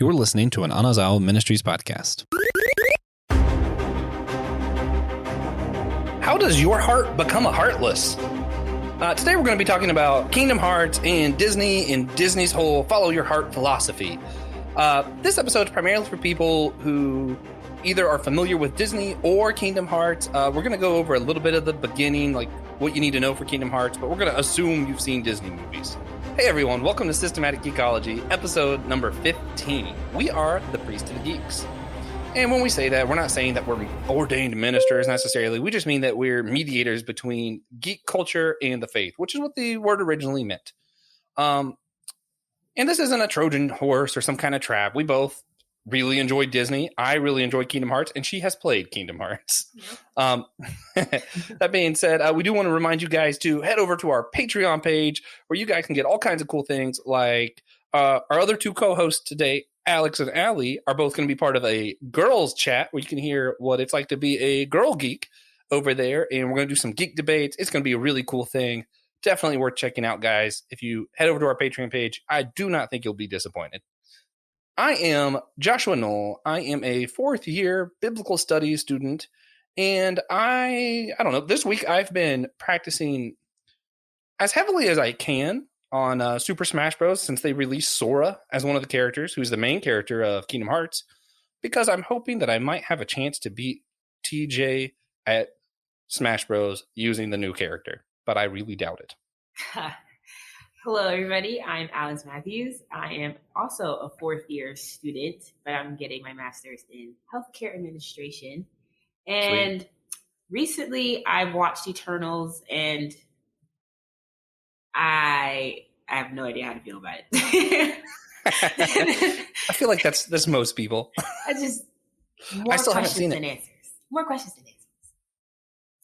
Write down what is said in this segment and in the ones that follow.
You're listening to an Anazao Ministries podcast. How does your heart become a heartless? Today we're going to be talking about Kingdom Hearts and Disney and Disney's whole follow your heart philosophy. This episode is primarily for people who either are familiar with Disney or Kingdom Hearts. We're going to go over a little bit of the beginning, like what you need to know for Kingdom Hearts, but we're going to assume you've seen Disney movies. Hey everyone, welcome to Systematic Geekology, episode number 15. We are the Priest of the Geeks. And when we say that, we're not saying that we're ordained ministers necessarily. We just mean that we're mediators between geek culture and the faith, which is what the word originally meant. And this isn't a Trojan horse or some kind of trap. We both really enjoy Disney. I really enjoy Kingdom Hearts, and she has played Kingdom Hearts. Yep. That being said, we do want to remind you guys to head over to our Patreon page where you guys can get all kinds of cool things like our other two co-hosts today, Alex and Allie, are both going to be part of a girls chat where you can hear what it's like to be a girl geek over there. And we're going to do some geek debates. It's going to be a really cool thing. Definitely worth checking out, guys. If you head over to our Patreon page, I do not think you'll be disappointed. I am Joshua Knoll. I am a fourth year biblical studies student. And I don't know, this week I've been practicing as heavily as I can on Super Smash Bros. Since they released Sora as one of the characters, who's the main character of Kingdom Hearts, because I'm hoping that I might have a chance to beat TJ at Smash Bros. Using the new character, but I really doubt it. Hello, everybody. I'm Alex Matthews. I am also a fourth year student, but I'm getting my master's in healthcare administration. And recently I've watched Eternals and I have no idea how to feel about it. I feel like that's most people. I still haven't seen it. Answers. More questions than answers.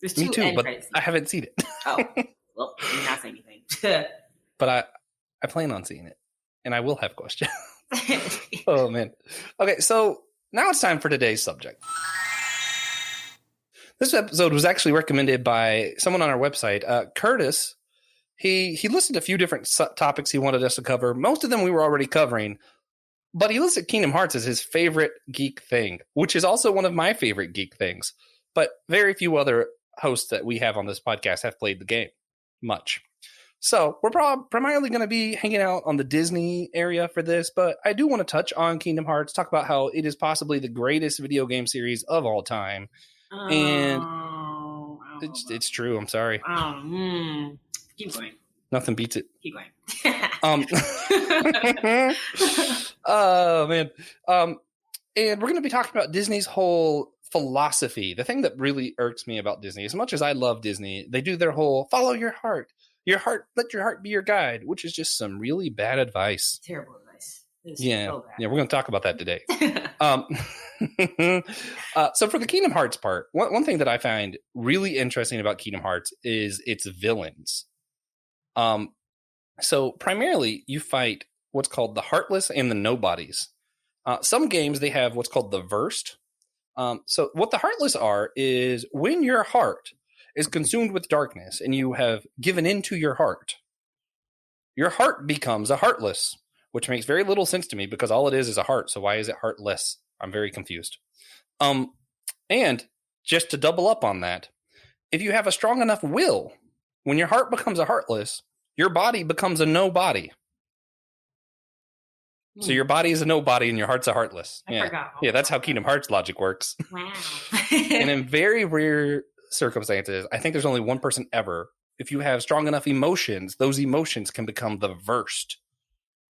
There's Me too, but I haven't seen it. Oh, well, you're not saying anything. But I plan on seeing it, and I will have questions. Oh, man. Okay, so now it's time for today's subject. This episode was actually recommended by someone on our website, Curtis. He listed a few different topics he wanted us to cover. Most of them we were already covering, but he listed Kingdom Hearts as his favorite geek thing, which is also one of my favorite geek things. But very few other hosts that we have on this podcast have played the game much. So we're primarily going to be hanging out on the Disney area for this, but I do want to touch on Kingdom Hearts, talk about how it is possibly the greatest video game series of all time. And it's true. I'm sorry. Keep going. Nothing beats it. Keep going. Oh, man. And we're going to be talking about Disney's whole philosophy. The thing that really irks me about Disney, as much as I love Disney, they do their whole follow your heart. Your heart, let your heart be your guide, which is just some really bad advice. Terrible advice. Yeah, so bad. Yeah, we're going to talk about that today. So for the Kingdom Hearts part, one thing that I find really interesting about Kingdom Hearts is its villains. So primarily, you fight what's called the Heartless and the Nobodies. Some games, they have what's called the Versed. So what the Heartless are is when your heart is consumed with darkness and you have given into your heart becomes a heartless, which makes very little sense to me because all it is a heart. So why is it heartless? I'm very confused. And just to double up on that, if you have a strong enough will, when your heart becomes a heartless, your body becomes a nobody. So your body is a nobody and your heart's a heartless. I forgot. Yeah, that's how Kingdom Hearts logic works. Wow. And in very rare circumstances, I think there's only one person ever, if you have strong enough emotions, those emotions can become the Versed,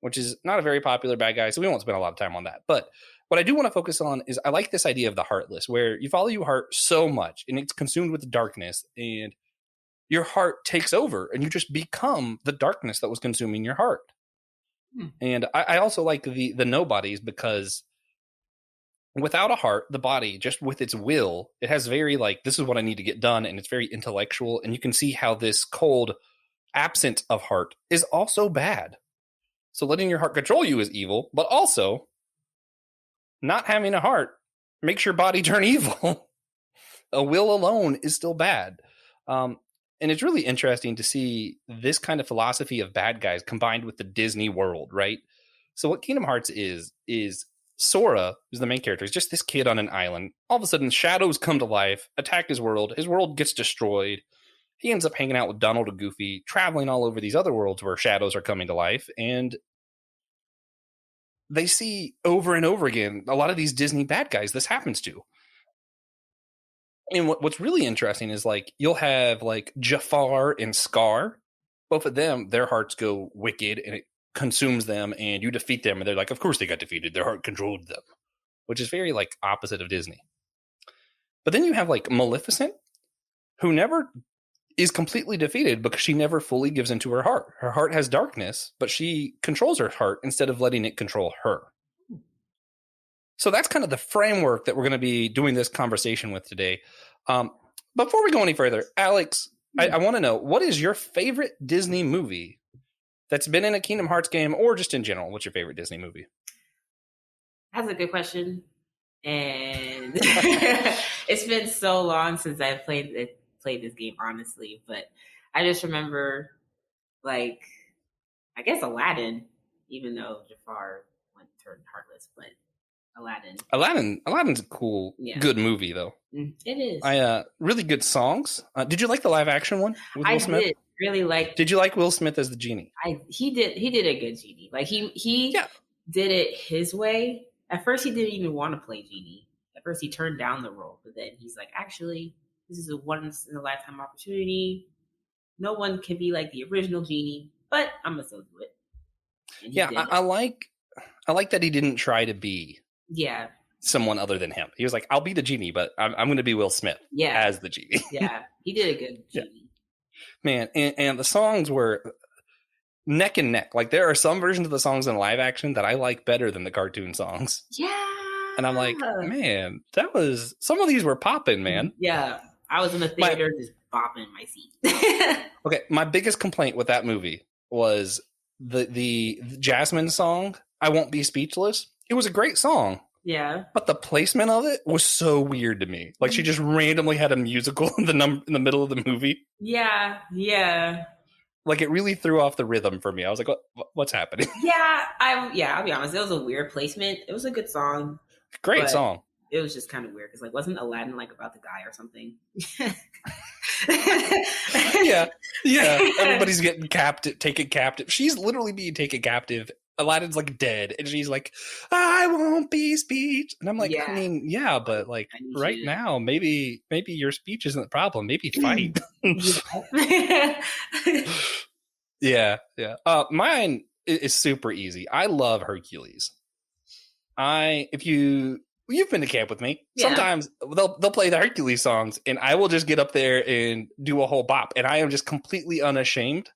which is not a very popular bad guy, so we won't spend a lot of time on that. But what I do want to focus on is I like this idea of the Heartless, where you follow your heart so much and it's consumed with darkness and your heart takes over and you just become the darkness that was consuming your heart. And I also like the Nobodies because without a heart, the body, just with its will, it has very this is what I need to get done. And it's very intellectual. And you can see how this cold absence of heart is also bad. So letting your heart control you is evil, but also not having a heart makes your body turn evil. A will alone is still bad. And it's really interesting to see this kind of philosophy of bad guys combined with the Disney world, right? So what Kingdom Hearts is Sora, who's the main character, is just this kid on an island. All of a sudden, shadows come to life, attack his world. His world gets destroyed. He ends up hanging out with Donald and Goofy, traveling all over these other worlds where shadows are coming to life. And they see over and over again a lot of these Disney bad guys this happens to. And what's really interesting is, like, you'll have, like, Jafar and Scar. Both of them, their hearts go wicked, and it consumes them, and you defeat them, and they're like, of course they got defeated. Their heart controlled them, which is very, like, opposite of Disney. But then you have, like, Maleficent, who never is completely defeated because she never fully gives into her heart. Her heart has darkness, but she controls her heart instead of letting it control her. So that's kind of the framework that we're going to be doing this conversation with today. Before we go any further, Alex, I want to know, what is your favorite Disney movie that's been in a Kingdom Hearts game, or just in general? What's your favorite Disney movie? That's a good question. And it's been so long since I've played this game, honestly. But I just remember, like, I guess Aladdin, even though Jafar turned heartless, but Aladdin's a cool, good movie, though. It is. Really good songs. Did you like the live action one with Will Smith? Did really like. Did you like Will Smith as the genie? He did a good genie. Like he did it his way. At first, he didn't even want to play genie. At first, he turned down the role, but then he's like, actually, this is a once in a lifetime opportunity. No one can be like the original genie, but I'm gonna still do it. I like that he didn't try to be someone other than him. He was like, I'll be the genie, but I'm going to be Will Smith as the genie. He did a good genie. Man, and the songs were neck and neck. Like, there are some versions of the songs in live action that I like better than the cartoon songs. Yeah. And I'm like, man, some of these were popping, man. Yeah. I was in the theater just bopping in my seat. Okay, my biggest complaint with that movie was the Jasmine song, I Won't Be Speechless. It was a great song. Yeah. But the placement of it was so weird to me. Like, she just randomly had a musical in the middle of the movie. Yeah. Yeah. Like, it really threw off the rhythm for me. I was like, what's happening? I'll be honest. It was a weird placement. It was a good song. Great song. It was just kind of weird because, like, wasn't Aladdin like about to die or something? Yeah. Everybody's getting taken captive. She's literally being taken captive. Aladdin's like dead, and she's like, I won't be speech. And I'm like, I mean, but like right now, maybe your speech isn't the problem. Maybe fight. Yeah. Mine is super easy. I love Hercules. You've been to camp with me. Yeah. Sometimes they'll play the Hercules songs, and I will just get up there and do a whole bop. And I am just completely unashamed.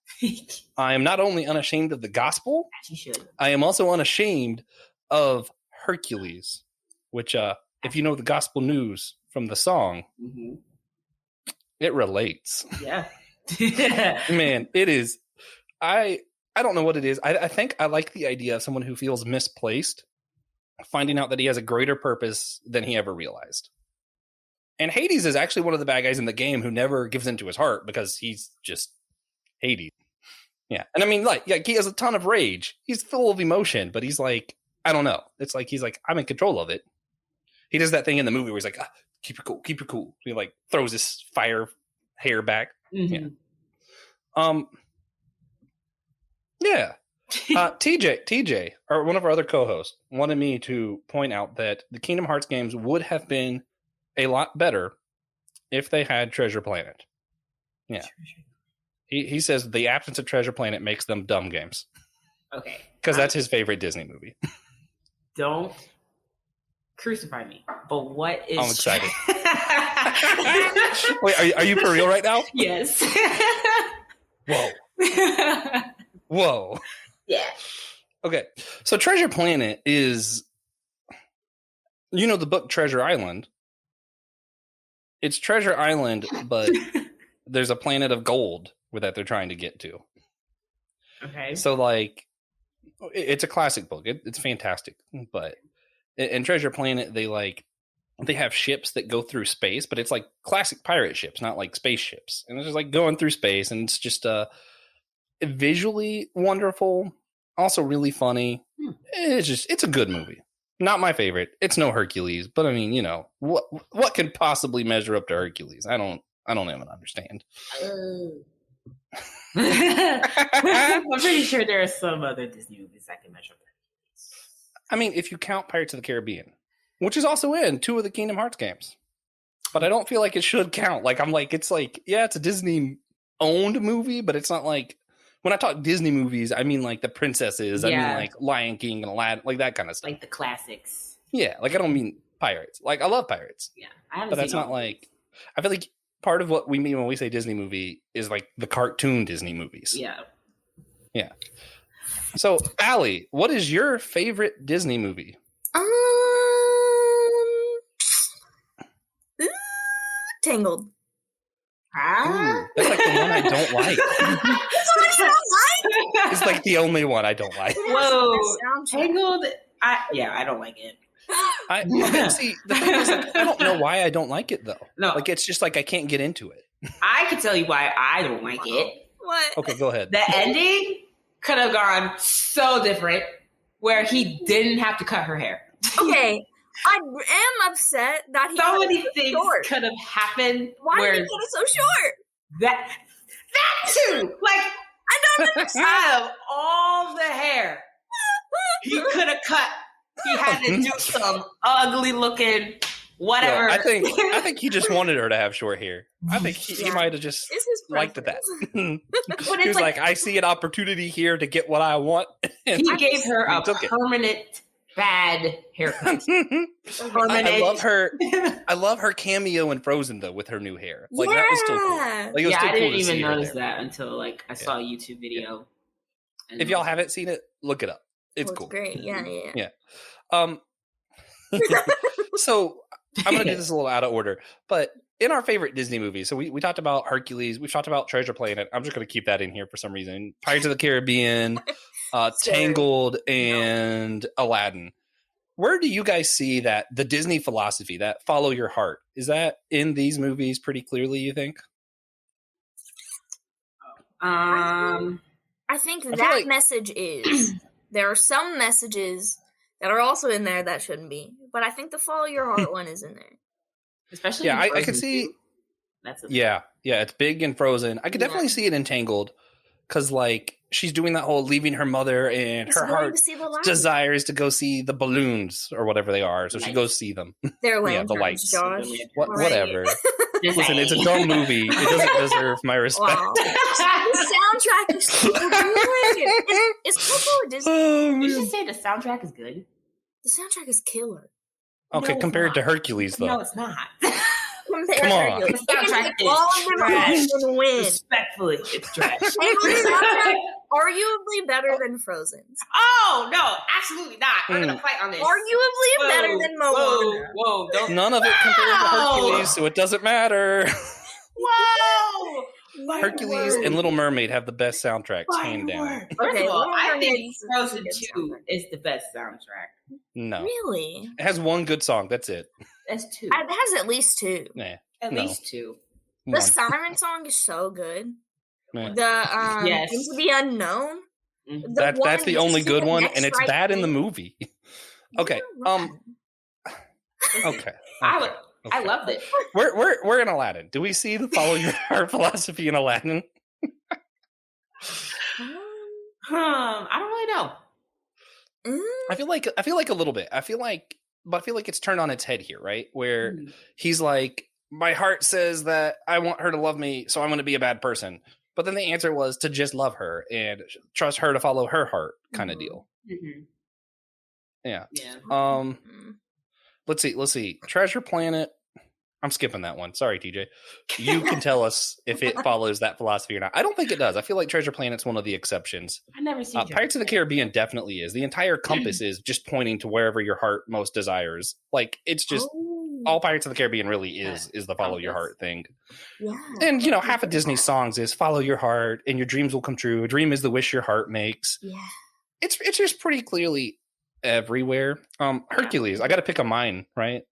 I am not only unashamed of the gospel, as you should. I am also unashamed of Hercules, which, if you know the gospel news from the song, it relates. Yeah. Man, it is. I don't know what it is. I think I like the idea of someone who feels misplaced finding out that he has a greater purpose than he ever realized. And Hades is actually one of the bad guys in the game who never gives into his heart because he's just Hades. Yeah. And I mean, he has a ton of rage. He's full of emotion, but he's like, I don't know. It's like, he's like, I'm in control of it. He does that thing in the movie where he's like, keep it cool. He like throws his fire hair back. Yeah. Yeah. TJ, or one of our other co-hosts, wanted me to point out that the Kingdom Hearts games would have been a lot better if they had Treasure Planet. Yeah. He says the absence of Treasure Planet makes them dumb games. Okay. Because that's his favorite Disney movie. Don't crucify me. But what is... I'm excited. Wait, are you for real right now? Yes. Whoa. Yeah. Okay. So Treasure Planet is, the book Treasure Island. It's Treasure Island, but there's a planet of gold that they're trying to get to. Okay. So, like, it's a classic book. It's fantastic. But in Treasure Planet, they have ships that go through space, but it's like classic pirate ships, not like spaceships. And it's just like going through space, and it's just visually wonderful, also really funny. it's a good movie. Not my favorite. It's no Hercules, but I mean, what can possibly measure up to Hercules? I don't even understand. I'm pretty sure there are some other Disney movies that can measure up. I mean, if you count Pirates of the Caribbean, which is also in 2 of the Kingdom Hearts games, but I don't feel like it should count. Like it's a Disney owned movie, but it's not like when I talk Disney movies, I mean like the princesses. Yeah. I mean like Lion King and Aladdin, like that kind of stuff. Like the classics. Yeah, like I don't mean pirates. Like I love pirates. Yeah, I haven't. But that's not like. I feel like part of what we mean when we say Disney movie is like the cartoon Disney movies. Yeah. Yeah. So, Allie, what is your favorite Disney movie? Tangled. Ooh, that's like the one I don't like. It's like the only one I don't like. Whoa, Tangled. I don't like it. See, the thing is, like, I don't know why I don't like it though. No, like it's just like I can't get into it. I can tell you why I don't like it. What? Okay, go ahead. The ending could have gone so different, where he didn't have to cut her hair. Okay, I am upset that he So cut many it so things short. could have happened. Why where did he cut it so short? that too? Like I don't understand. out of all the hair, he could have cut. He had to do some ugly looking whatever. Yeah, I think he just wanted her to have short hair. I think he might have just It's his liked that. preference. He was like, I see an opportunity here to get what I want. He gave her a took it. permanent bad haircut. I love her. I love her cameo in Frozen though with her new hair. Like that was still cool. Like, it was Yeah, still I cool didn't to even see her notice there. that until like I saw a YouTube video. And If y'all haven't seen it, look it up. It's cool. Great. Yeah. So I'm gonna do this a little out of order, but in our favorite Disney movies, so we talked about Hercules, we've talked about Treasure Planet. I'm just gonna keep that in here for some reason. Pirates of the Caribbean, Tangled, and Aladdin. Where do you guys see that the Disney philosophy, that follow your heart, is that in these movies pretty clearly? You think? I think feel that like- message is there are some messages that are also in there that shouldn't be, but I think the follow your heart one is in there. especially Yeah, in I Frozen can see. 2. That's Yeah, it's big and Frozen. I could definitely see it in Tangled because like she's doing that whole leaving her mother and Just her going heart to see the light. desires to go see the balloons or whatever they are, so she goes see them. They're Yeah, lanterns, the lights. Josh. What, Right. whatever. Listen, it's a dumb movie. It doesn't deserve my respect. Wow. The soundtrack is so good. Is Coco a Disney? Oh, You man. should say the soundtrack is good. The soundtrack is killer. Okay, No, it's compared to not. Hercules, though. No, it's not. Compared on. to Hercules. The soundtrack It can all of them trash. and win. Respectfully, it's trash. Tangled's soundtrack arguably better than Frozen's. Oh no, absolutely not. We're gonna fight on this. Arguably better than Moana. Whoa, don't. None of it compared to Wow. Hercules, so it doesn't matter. Whoa. Hercules and Little Mermaid have the best soundtracks, hand down. First Okay, of all, Little I think Mermaid's Frozen a good 2 soundtrack. is the best soundtrack. No. Really? It has one good song, that's it. That's 2. It has at least two. Nah. At no. least 2. The One. Siren song is so good. Nah. The Yes. Into the Unknown. Mhm. The That's the only good one, next and it's right bad in the thing. movie. Okay. Okay. I loved it. We're in Aladdin. Do we see the follow your heart philosophy in Aladdin? I don't really know. I feel like a little bit. I feel like it's turned on its head here, right? Where he's like, my heart says that I want her to love me, so I'm going to be a bad person. But then the answer was to just love her and trust her to follow her heart, kind of deal. Mm-hmm. Yeah. Yeah. Let's see. Treasure Planet. I'm skipping that one. Sorry, TJ. You can tell us if it follows that philosophy or not. I don't think it does. I feel like Treasure Planet's one of the exceptions. I never seen Pirates of the Caribbean definitely is. The entire compass is just pointing to wherever your heart most desires. Like it's just all Pirates of the Caribbean really is the follow your heart thing. Yeah. And half of Disney's songs is follow your heart and your dreams will come true. A dream is the wish your heart makes. Yeah. It's just pretty clearly everywhere. Hercules, I got to pick a mine, right?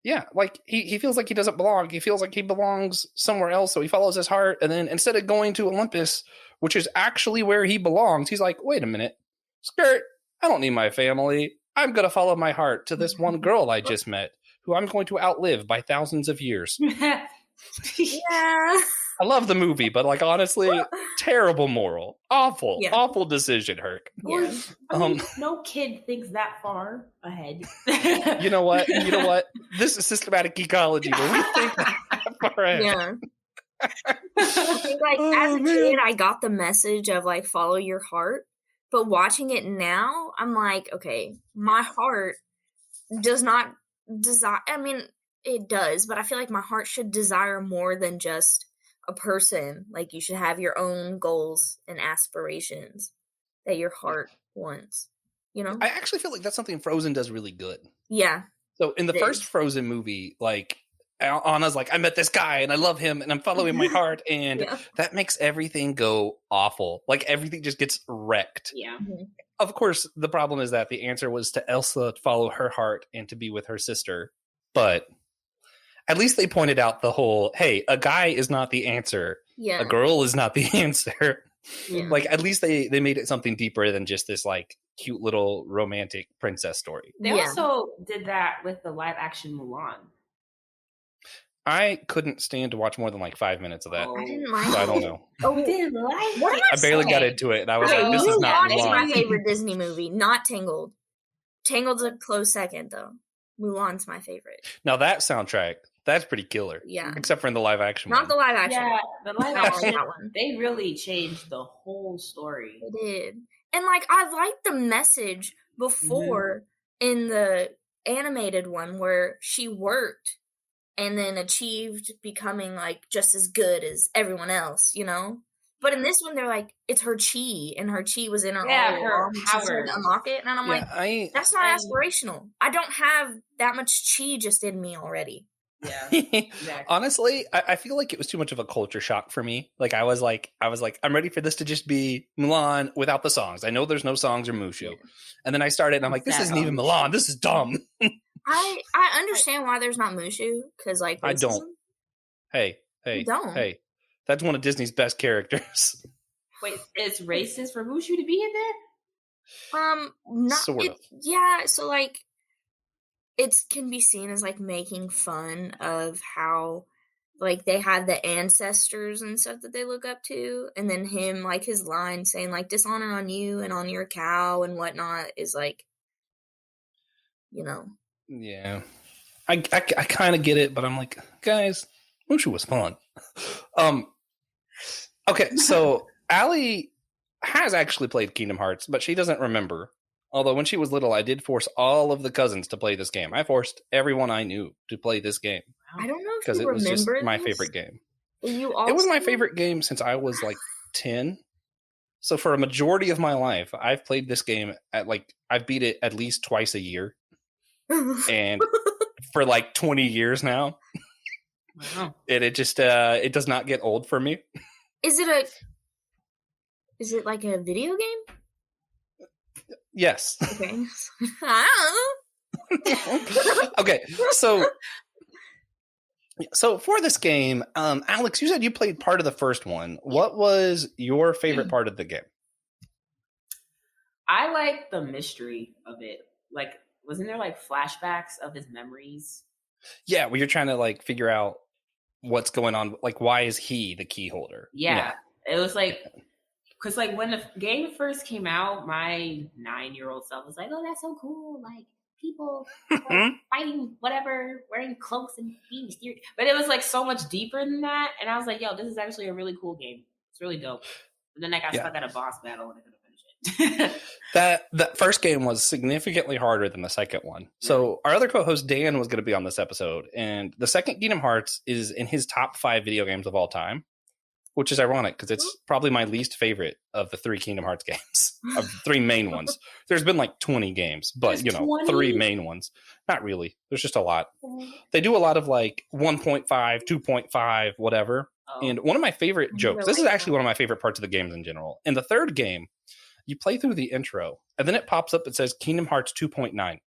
Yeah, like he feels like he doesn't belong. He feels like he belongs somewhere else, so he follows his heart. And then instead of going to Olympus, which is actually where he belongs, he's like, wait a minute, skirt, I don't need my family. I'm going to follow my heart to this one girl I just met, who I'm going to outlive by thousands of years. Yeah. I love the movie, but like honestly, terrible moral. Awful, Yeah. awful decision, Herc. Yeah. I mean, no kid thinks that far ahead. You know what? This is systematic ecology where we think that far ahead. Yeah. I think like as a kid I got the message of like follow your heart, but watching it now, I'm like, okay, my heart does not desire, I mean, it does, but I feel like my heart should desire more than just a person. Like you should have your own goals and aspirations that your heart wants, you know? I actually feel like that's something Frozen does really good. Yeah. So in the first Frozen movie, like Anna's like, I met this guy and I love him and I'm following my heart, and that makes everything go awful. Like everything just gets wrecked. Yeah. Mm-hmm. Of course, the problem is that the answer was to Elsa to follow her heart and to be with her sister. But at least they pointed out the whole, hey, a guy is not the answer. Yeah. A girl is not the answer. Yeah. Like at least they made it something deeper than just this like cute little romantic princess story. They also did that with the live action Mulan. I couldn't stand to watch more than like 5 minutes of that. I didn't like So I don't it. know. Oh, didn't like What am I barely got into it, and I was like, "This is not Mulan is Mulan." my favorite Disney movie, not Tangled. Tangled's a close second, though. Mulan's my favorite. Now that soundtrack, that's pretty killer. Yeah. Except for in the live action Not one. the live action. Yeah, the live I don't like action. that one. They really changed the whole story. They did. And, like, I liked the message before in the animated one where she worked and then achieved becoming, like, just as good as everyone else, you know? But in this one, they're like, it's her chi, and her chi was in her her She's power. trying to unlock it, and I'm like, that's not aspirational. I don't have that much chi just in me already. Yeah, exactly. Honestly, I feel like it was too much of a culture shock for me. Like I was like, I'm ready for this to just be Mulan without the songs. I know there's no songs or Mushu. And then I started and I'm like, this isn't even Mulan. This is dumb. I understand why there's not Mushu, because like racism. I don't. Hey, that's one of Disney's best characters. Wait, it's racist for Mushu to be in there? Not sort of. Yeah, so like it can be seen as like making fun of how like they have the ancestors and stuff that they look up to, and then him like his line saying like dishonor on you and on your cow and whatnot is like, you know. Yeah, I kind of get it, but I'm like, guys, Mushu was fun. Okay, so Allie has actually played Kingdom Hearts, but she doesn't remember. Although when she was little, I did force all of the cousins to play this game. I forced everyone I knew to play this game. I don't know if because you it was just remember my this. favorite game. You also... It was my favorite game since I was like 10. So for a majority of my life, I've played this game at like I've beat it at least twice a year, and for like 20 years now. Wow. It just it does not get old for me. Is it like a video game? Yes. Okay. I don't know. Okay, so for this game, Alex, you said you played part of the first one. What was your favorite part of the game? I like the mystery of it. Like, wasn't there like flashbacks of his memories? Yeah, where you're trying to like figure out what's going on. Like, why is he the key holder? Yeah. It was like, because like when the game first came out, my 9-year-old self was like, "Oh, that's so cool! Like people like, fighting, whatever, wearing cloaks and being mysterious." But it was like so much deeper than that, and I was like, "Yo, this is actually a really cool game. It's really dope." But then I got stuck at a boss battle and I couldn't finish it. That first game was significantly harder than the second one. So our other co-host Dan was going to be on this episode, and the second Kingdom Hearts is in his top 5 video games of all time. Which is ironic because it's probably my least favorite of the 3 Kingdom Hearts games, of the 3 main ones. There's been like 20 games, but There's 20? 3 main ones. Not really. There's just a lot. They do a lot of like 1.5, 2.5, whatever. Oh. And one of my favorite jokes, this is actually one of my favorite parts of the games in general. In the third game, you play through the intro, and then it pops up, it says Kingdom Hearts 2.9.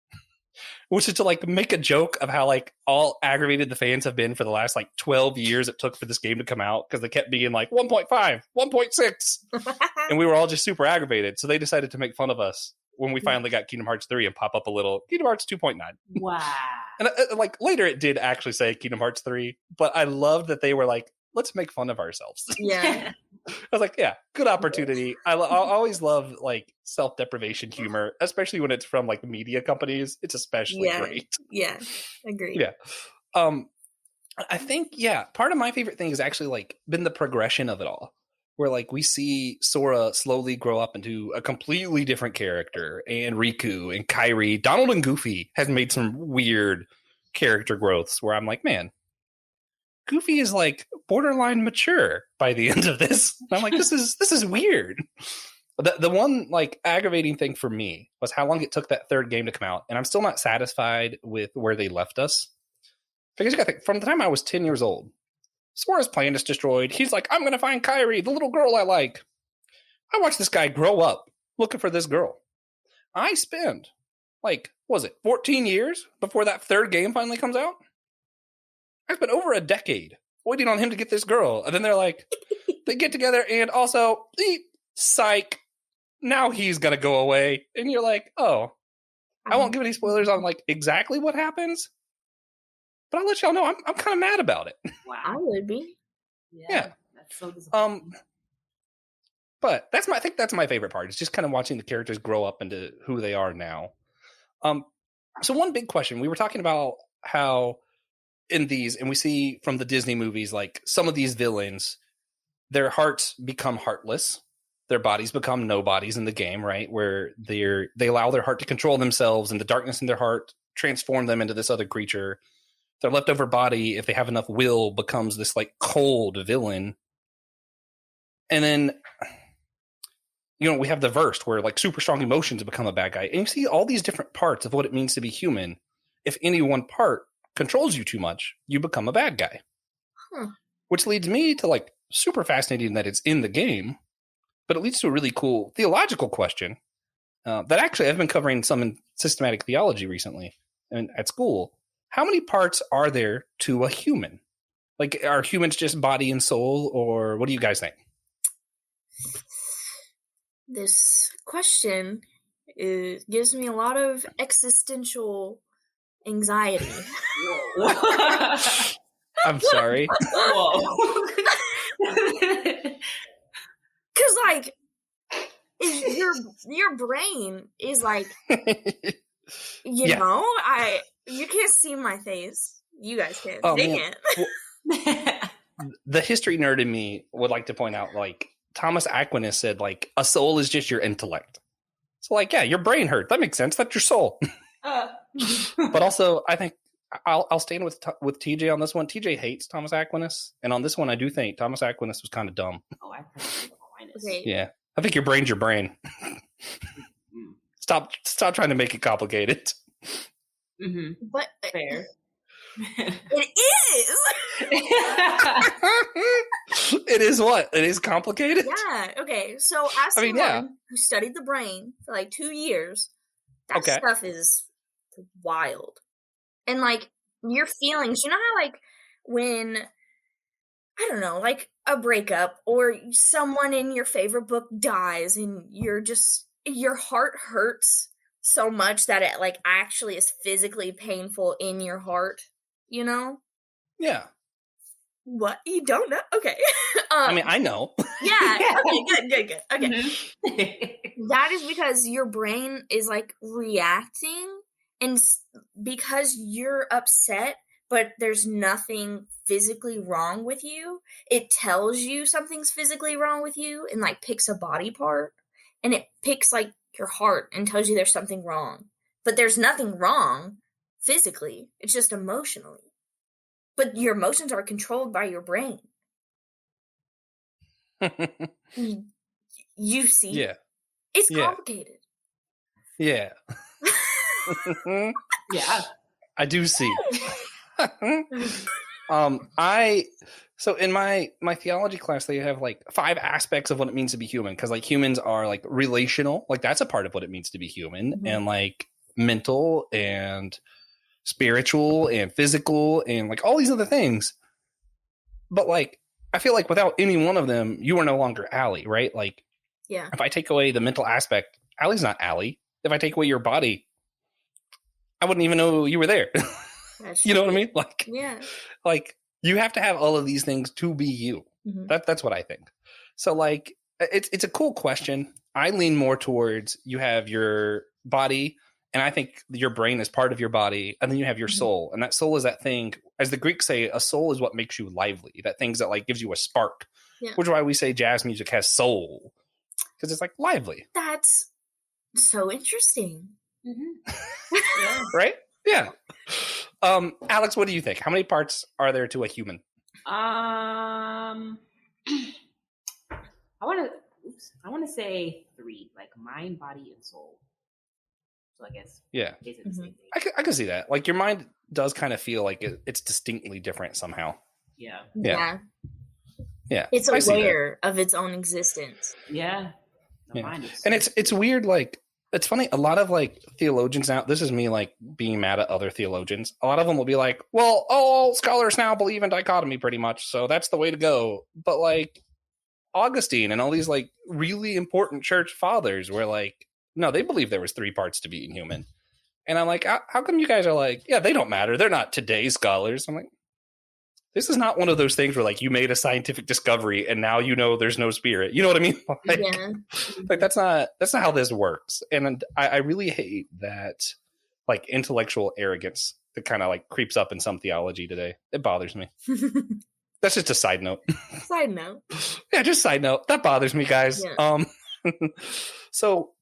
Which is to like make a joke of how like all aggravated the fans have been for the last like 12 years it took for this game to come out, because they kept being like 1.5, 1.6, and we were all just super aggravated. So they decided to make fun of us when we finally got Kingdom Hearts 3 and pop up a little Kingdom Hearts 2.9. Wow. And like later it did actually say Kingdom Hearts 3, but I loved that they were like, let's make fun of ourselves. Yeah. I was like, yeah, good opportunity. I always love like self-deprivation humor, especially when it's from like media companies. It's especially great. Yeah. Agreed. Yeah. I think, part of my favorite thing has actually like been the progression of it all, where like we see Sora slowly grow up into a completely different character, and Riku and Kairi, Donald and Goofy has made some weird character growths where I'm like, man, Goofy is like borderline mature by the end of this. And I'm like, this is weird. The one like aggravating thing for me was how long it took that third game to come out, and I'm still not satisfied with where they left us. Because you got to think, from the time I was 10 years old, Sora's plan is destroyed. He's like, I'm going to find Kairi, the little girl I like. I watched this guy grow up looking for this girl. I spend, like, what was it, 14 years before that third game finally comes out? I spent over a decade waiting on him to get this girl. And then they're like, they get together and also, psych, now he's going to go away. And you're like, oh, I won't give any spoilers on, like, exactly what happens. But I'll let y'all know I'm kind of mad about it. Wow. I would be. Yeah. That's so disappointing. But I think that's my favorite part. It's just kind of watching the characters grow up into who they are now. So one big question, we were talking about how in these, and we see from the Disney movies, like some of these villains, their hearts become heartless. Their bodies become nobodies in the game, right? Where they allow their heart to control themselves, and the darkness in their heart transform them into this other creature. Their leftover body, if they have enough will, becomes this like cold villain. And then, we have the verse where like super strong emotions become a bad guy. And you see all these different parts of what it means to be human. If any one part controls you too much, you become a bad guy. Which leads me to like super fascinating that it's in the game, but it leads to a really cool theological question that actually I've been covering some in systematic theology recently and at school. How many parts are there to a human? Like, are humans just body and soul, or what do you guys think? This question gives me a lot of existential anxiety. I'm sorry. Whoa. Because, like, your brain is like, you can't see my face. You guys can. Oh, they man. can't. The history nerd in me would like to point out, like, Thomas Aquinas said, like, a soul is just your intellect. So, like, yeah, your brain hurt. That makes sense. That's your soul. But also, I think I'll stand with TJ on this one. TJ hates Thomas Aquinas. And on this one, I do think Thomas Aquinas was kind of dumb. Oh, I think Aquinas. Okay. Yeah. I think your brain's your brain. Stop trying to make it complicated. Mm-hmm. But Fair. it is. It is what? It is complicated? Yeah. Okay. So as someone who studied the brain for like 2 years, that stuff is wild. And like your feelings, you know how like when, I don't know, like a breakup or someone in your favorite book dies and your heart hurts so much that it like actually is physically painful in your heart, you know? Yeah. What? You don't know? Okay. I mean, I know. Yeah. Okay, good. Okay. Mm-hmm. That is because your brain is like reacting, and because you're upset, but there's nothing physically wrong with you, it tells you something's physically wrong with you and like picks a body part, and it picks like your heart and tells you there's something wrong. But there's nothing wrong physically. It's just emotionally. But your emotions are controlled by your brain. You see? Yeah. It's complicated. Yeah. Yeah. I do see. So in my theology class, they have like 5 aspects of what it means to be human. Cause like humans are like relational, like that's a part of what it means to be human, and like mental and spiritual and physical and like all these other things. But like, I feel like without any one of them, you are no longer Allie, right? Like, yeah. If I take away the mental aspect, Allie's not Allie. if I take away your body, I wouldn't even know you were there. You know what I mean? Like, yeah. Like, you have to have all of these things to be you. Mm-hmm. That's what I think. So, like, it's a cool question. I lean more towards you have your body, and I think your brain is part of your body, and then you have your soul, and that soul is that thing. As the Greeks say, a soul is what makes you lively. That things that like gives you a spark. Yeah. Which is why we say jazz music has soul, because it's like lively. That's so interesting. Yeah. Right? Yeah. Alex, what do you think? How many parts are there to a human? I want to say 3, like mind, body, and soul. So I guess basically the same thing. I can see that. Like, your mind does kind of feel like it's distinctly different somehow. Yeah. It's aware of its own existence. Yeah. And it's weird. Like, it's funny. A lot of like theologians now, this is me like being mad at other theologians. A lot of them will be like, well, all scholars now believe in dichotomy pretty much. So that's the way to go. But like Augustine and all these like really important church fathers were like, no, they believe there was 3 parts to being human. And I'm like, how come you guys are like, yeah, they don't matter. They're not today's scholars. I'm like, this is not one of those things where like you made a scientific discovery and now you know there's no spirit. You know what I mean? Like that's not how this works. And I really hate that like intellectual arrogance that kind of like creeps up in some theology today. It bothers me. That's just a side note. Side note. Yeah, just side note. That bothers me, guys. Yeah. So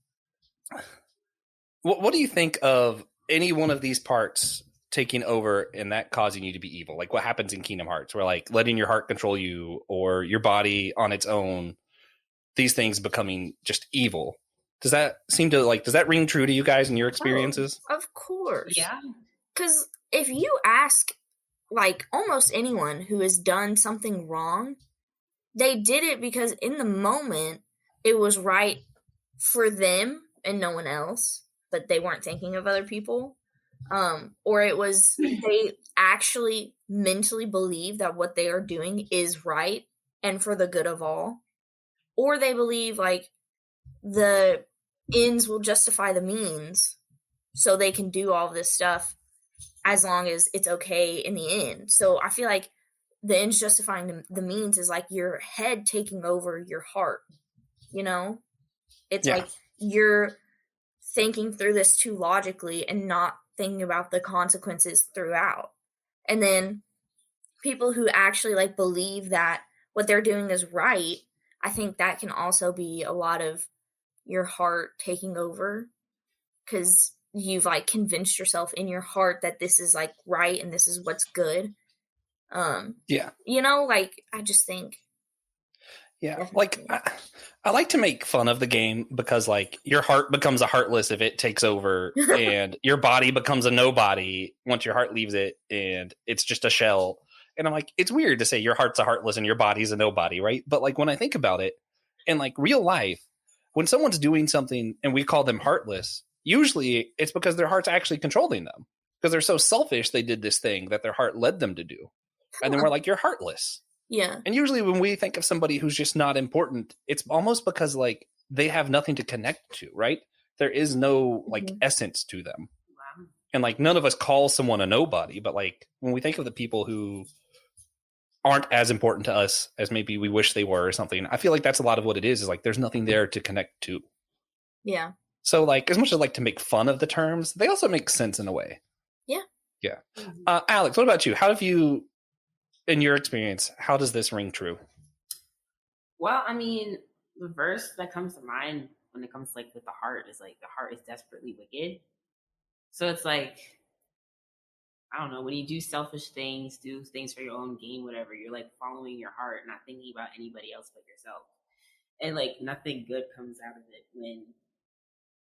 what do you think of any one of these parts taking over and that causing you to be evil? Like what happens in Kingdom Hearts where like letting your heart control you or your body on its own, these things becoming just evil. Does that ring true to you guys in your experiences? Oh, of course. Yeah. Because if you ask like almost anyone who has done something wrong, they did it because in the moment it was right for them and no one else, but they weren't thinking of other people. Or it was they actually mentally believe that what they are doing is right and for the good of all. Or they believe like the ends will justify the means so they can do all this stuff as long as it's okay in the end. So I feel like the ends justifying the means is like your head taking over your heart, you know? It's like you're thinking through this too logically and not thinking about the consequences throughout. And then people who actually like believe that what they're doing is right, I think that can also be a lot of your heart taking over because you've like convinced yourself in your heart that this is like right and this is what's good. You know, like I just think like I like to make fun of the game because like your heart becomes a heartless if it takes over and your body becomes a nobody once your heart leaves it and it's just a shell. And I'm like, it's weird to say your heart's a heartless and your body's a nobody, right? But like when I think about it in like real life, when someone's doing something and we call them heartless, usually it's because their heart's actually controlling them because they're so selfish they did this thing that their heart led them to do. And then we're like, you're heartless. Yeah. And usually when we think of somebody who's just not important, it's almost because like they have nothing to connect to, right? There is no like essence to them. Wow. And like none of us call someone a nobody, but like when we think of the people who aren't as important to us as maybe we wish they were or something, I feel like that's a lot of what it is like there's nothing there to connect to. Yeah. So like as much as I like to make fun of the terms, they also make sense in a way. Yeah. Yeah. Alex, what about you? How have you, in your experience, how does this ring true? Well, I mean, the verse that comes to mind when it comes like with the heart is like the heart is desperately wicked. So it's like, I don't know, when you do selfish things, do things for your own gain, whatever, you're like following your heart, not thinking about anybody else but yourself. And like nothing good comes out of it when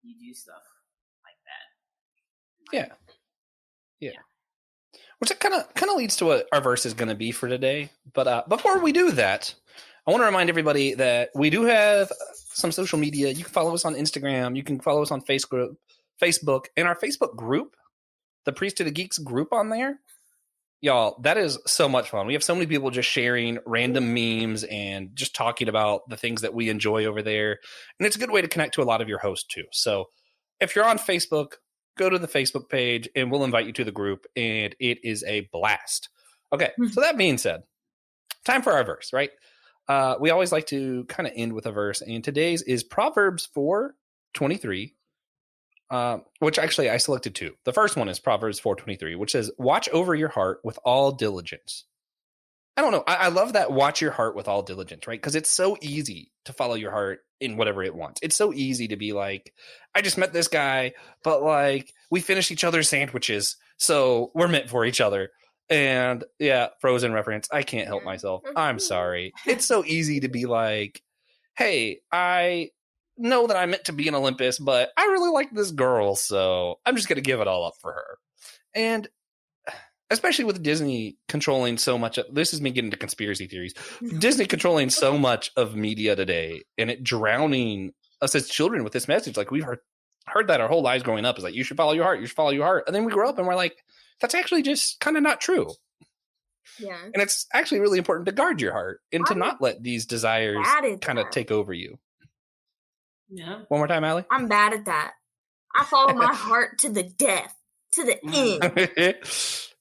you do stuff like that. Yeah. Which kind of leads to what our verse is going to be for today. But before we do that, I want to remind everybody that we do have some social media. You can follow us on Instagram. You can follow us on Facebook, and our Facebook group, the Priesthood of Geeks group on there. Y'all, that is so much fun. We have so many people just sharing random memes and just talking about the things that we enjoy over there. And it's a good way to connect to a lot of your hosts too. So if you're on Facebook, go to the Facebook page and we'll invite you to the group, and it is a blast. Okay, so that being said, time for our verse, right? We always like to kind of end with a verse, and today's is Proverbs 4:23, which actually I selected two. The first one is Proverbs 4:23, which says, "Watch over your heart with all diligence." I don't know. I love that watch your heart with all diligence, right? Because it's so easy to follow your heart in whatever it wants. It's so easy to be like, I just met this guy, but like we finished each other's sandwiches, so we're meant for each other. And yeah, Frozen reference. I can't help myself. I'm sorry. It's so easy to be like, hey, I know that I'm meant to be in Olympus, but I really like this girl, so I'm just going to give it all up for her. And especially with Disney controlling so much of, this is me getting into conspiracy theories. Disney controlling so much of media today, and it drowning us as children with this message. Like we've heard that our whole lives growing up is like, you should follow your heart. You should follow your heart. And then we grow up and we're like, that's actually just kind of not true. Yeah. And it's actually really important to guard your heart and to not let these desires kind of take over you. Yeah. One more time, Allie. I'm bad at that. I follow my heart to the death, to the end.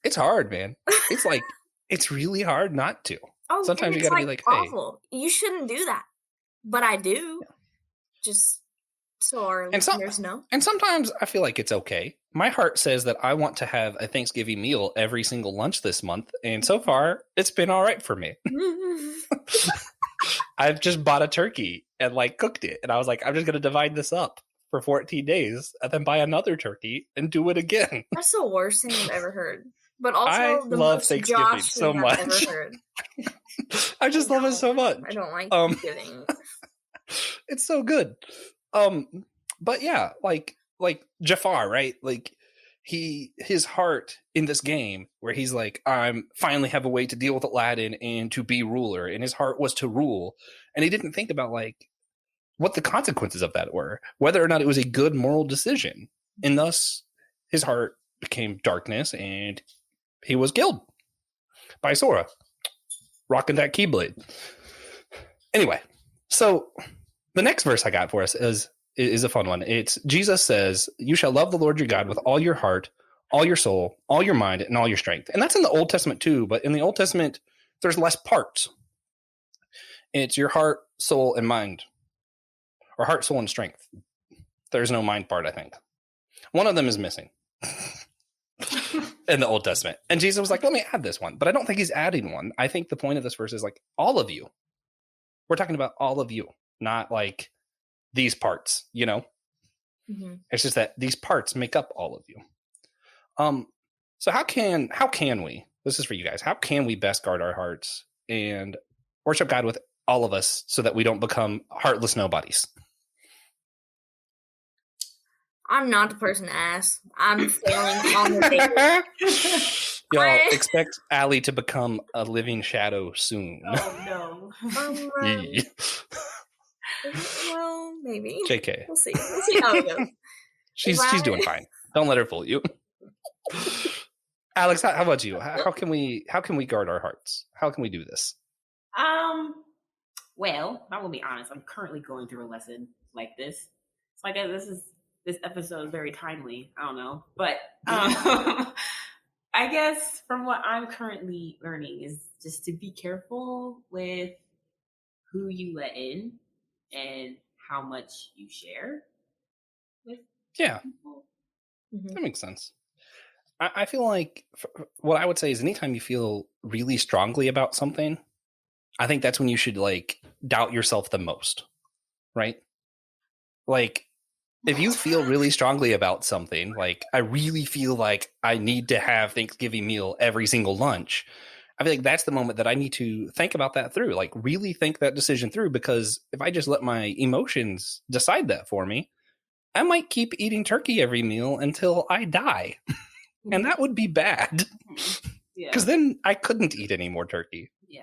It's hard, man. It's like, it's really hard not to. Oh, sometimes you gotta be like, hey. Awful. You shouldn't do that. But I do. Yeah. Just so our listeners know. And sometimes I feel like it's okay. My heart says that I want to have a Thanksgiving meal every single lunch this month. And so far, it's been all right for me. I've just bought a turkey and like cooked it. And I was like, I'm just going to divide this up for 14 days and then buy another turkey and do it again. That's the worst thing I've ever heard. But also, I the love most Thanksgiving Josh so thing much. I've ever heard. I just love it so much. I don't like Thanksgiving. It's so good. But yeah, like Jafar, right? Like his heart in this game where he's like, I'm finally have a way to deal with Aladdin and to be ruler, and his heart was to rule, and he didn't think about like what the consequences of that were, whether or not it was a good moral decision, and thus his heart became darkness, and he was killed by Sora, rocking that Keyblade. Anyway, so the next verse I got for us is a fun one. It's Jesus says, you shall love the Lord your God with all your heart, all your soul, all your mind, and all your strength. And that's in the Old Testament too, but in the Old Testament, there's less parts. It's your heart, soul, and mind. Or heart, soul, and strength. There's no mind part, I think. One of them is missing in the Old Testament. And Jesus was like, let me add this one. But I don't think he's adding one. I think the point of this verse is like, all of you. We're talking about all of you, not like these parts, you know? Mm-hmm. It's just that these parts make up all of you. So how can we, this is for you guys, how can we best guard our hearts and worship God with all of us so that we don't become heartless nobodies? I'm not the person to ask. I'm failing on the day. Y'all expect Allie to become a living shadow soon. Oh no. Well, maybe. JK. We'll see how it goes. She's doing fine. Don't let her fool you. Alex, how about you? How can we guard our hearts? How can we do this? Well, I will be honest. I'm currently going through a lesson like this. It's like this episode is very timely. I don't know, but I guess from what I'm currently learning is just to be careful with who you let in and how much you share with people. Mm-hmm. That makes sense. I feel like what I would say is anytime you feel really strongly about something, I think that's when you should like doubt yourself the most, right? Like if you feel really strongly about something, like I really feel like I need to have Thanksgiving meal every single lunch, I feel like that's the moment that I need to think about that through, like really think that decision through, because if I just let my emotions decide that for me, I might keep eating turkey every meal until I die. And that would be bad. Because then I couldn't eat any more turkey. Yeah.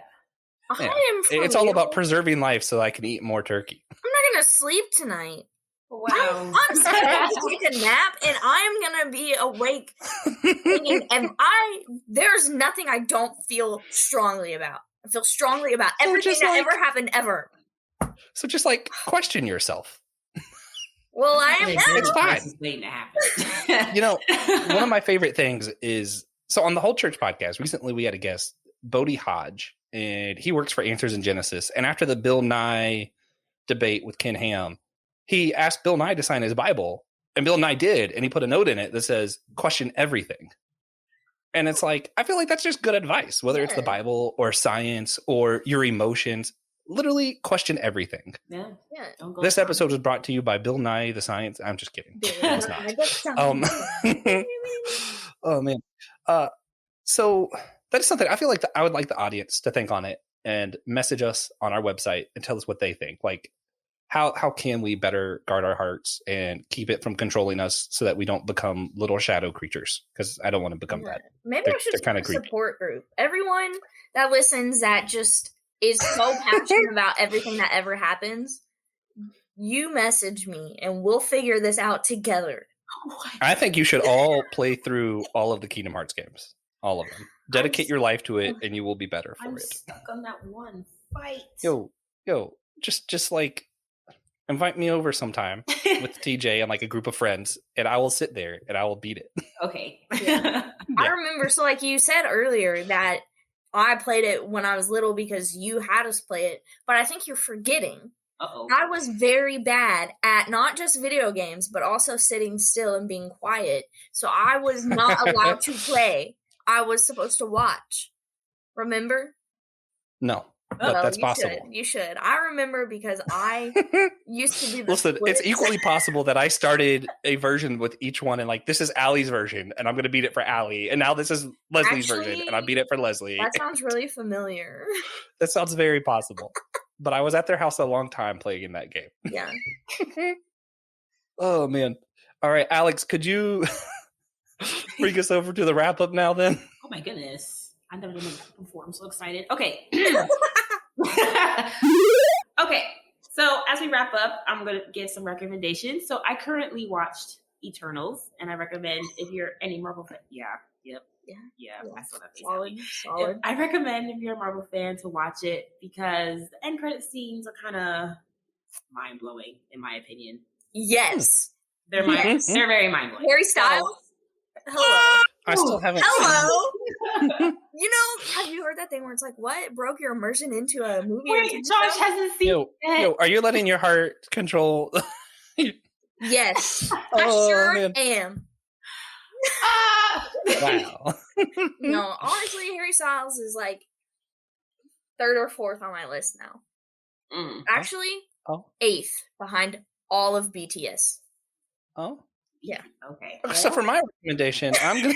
It's all about preserving life so I can eat more turkey. I'm not going to sleep tonight. Wow. I'm going to take a nap and I'm going to be awake thinking, and there's nothing I don't feel strongly about. I feel strongly about everything that ever happened ever. So just like question yourself. Well, I am now. It's fine. This is waiting to happen. You know, one of my favorite things is, so on the Whole Church podcast, recently we had a guest, Bodie Hodge, and he works for Answers in Genesis. And after the Bill Nye debate with Ken Ham, he asked Bill Nye to sign his Bible, and Bill Nye did, and he put a note in it that says, question everything. And it's like, I feel like that's just good advice, whether it's the Bible or science or your emotions. Literally question everything. Yeah. This episode was brought to you by Bill Nye the Science. I'm just kidding. It's not. Oh man. So that is something I feel like I would like the audience to think on it and message us on our website and tell us what they think. Like, how can we better guard our hearts and keep it from controlling us so that we don't become little shadow creatures? Because I don't want to become that. Maybe I should start a support group. Everyone that listens that just is so passionate about everything that ever happens, you message me and we'll figure this out together. I think you should all play through all of the Kingdom Hearts games. All of them. Dedicate your life to it and you will be better for it. I'm stuck on that one fight. Yo, just like invite me over sometime with TJ and like a group of friends, and I will sit there and I will beat it. Okay. Yeah. I remember, so like you said earlier that I played it when I was little because you had us play it, but I think you're forgetting. Uh-oh. I was very bad at not just video games, but also sitting still and being quiet. So I was not allowed to play. I was supposed to watch. Remember? No. But that's possible. You should. I remember because I used to do this. Listen, it's equally possible that I started a version with each one and like, this is Allie's version and I'm going to beat it for Allie. And now this is Leslie's version and I beat it for Leslie. That sounds really familiar. That sounds very possible. But I was at their house a long time playing in that game. Yeah. Oh, man. All right, Alex, could you bring us over to the wrap up now then? Oh my goodness. I've never done that before. I'm so excited. Okay. Okay. So as we wrap up, I'm going to give some recommendations. So I currently watched Eternals, and I recommend if you're any Marvel fan. Yeah. I saw that. Solid. I recommend if you're a Marvel fan to watch it because the end credit scenes are kind of mind blowing, in my opinion. Yes. They're very mind blowing. Harry Styles. Hello. I still haven't. Hello. You know, have you heard that thing where it's like, what broke your immersion into a movie? Wait, Josh hasn't seen it. Yo, are you letting your heart control? Yes, I sure am. Wow. No, honestly, Harry Styles is like 3rd or 4th on my list now. Actually, 8th behind all of BTS. Oh. Yeah. Okay. So for my recommendation, I'm gonna.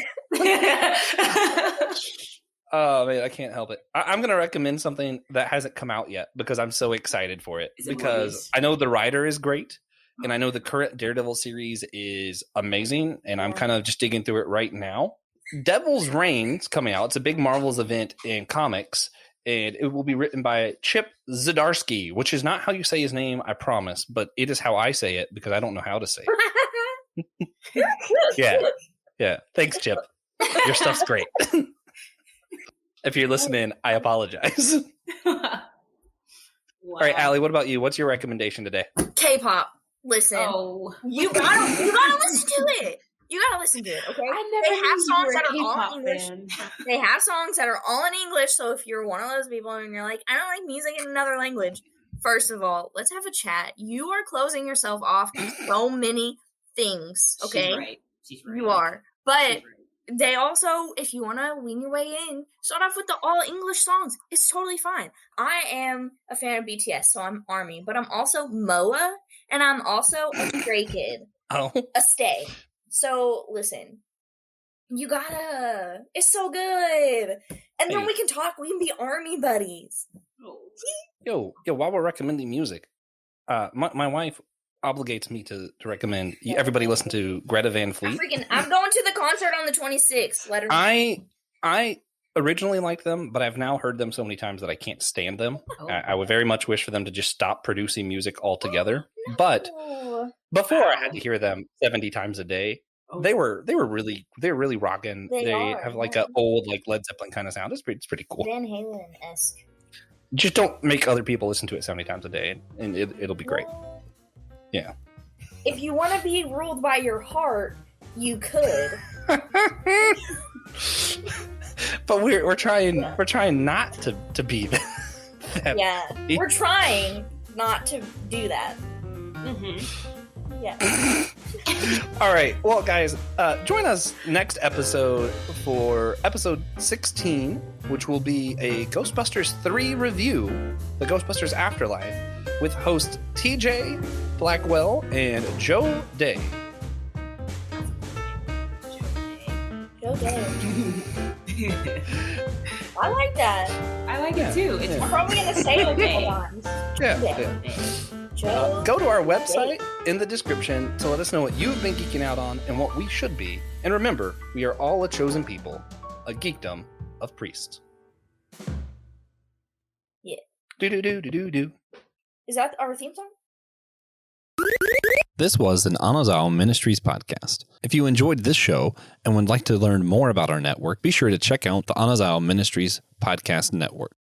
Oh man, I can't help it. I'm gonna recommend something that hasn't come out yet because I'm so excited for it. Because I know the writer is great, and I know the current Daredevil series is amazing, and I'm kind of just digging through it right now. Devil's Reign's coming out. It's a big Marvel's event in comics, and it will be written by Chip Zdarsky, which is not how you say his name, I promise, but it is how I say it because I don't know how to say it. Yeah. Thanks, Chip. Your stuff's great. If you're listening, I apologize. Wow. All right, Allie, what about you? What's your recommendation today? K-pop. Listen, you gotta listen to it. You gotta listen to it, okay? They have songs that are all in English. They have songs that are all in English. So if you're one of those people and you're like, I don't like music in another language, first of all, let's have a chat. You are closing yourself off to so many things, okay? She's right. You are. But they also, if you want to wing your way in, start off with the all English songs. It's totally fine. I am a fan of BTS, so I'm ARMY, but I'm also MOA, and I'm also a Stray Kid. Oh. A Stay. So, listen. You gotta. It's so good. And then we can talk. We can be ARMY buddies. Yo, while we're recommending music, my wife obligates me to recommend everybody listen to Greta Van Fleet. I'm going to the concert on the 26th. Let her know. I originally liked them, but I've now heard them so many times that I can't stand them. I would very much wish for them to just stop producing music altogether. No. But before I had to hear them 70 times a day, they were really rocking. They have like an old like Led Zeppelin kind of sound. It's pretty cool. Van Halen-esque. Just don't make other people listen to it 70 times a day, and it'll be great. Yeah. if you want to be ruled by your heart, you could. But we're trying not to be that. Yeah, we're trying not to do that. Yeah. All right. Well, guys, join us next episode for episode 16, which will be a Ghostbusters 3 review, the Ghostbusters Afterlife, with host TJ Blackwell and Joe Day. Joe Day. I like that. I like it too. It's I'm probably going to say it a couple times. Yeah. Go to our website in the description to let us know what you've been geeking out on and what we should be. And remember, we are all a chosen people, a geekdom of priests. Yeah. Do. Is that our theme song? This was an Anazao Ministries podcast. If you enjoyed this show and would like to learn more about our network, be sure to check out the Anazao Ministries podcast network.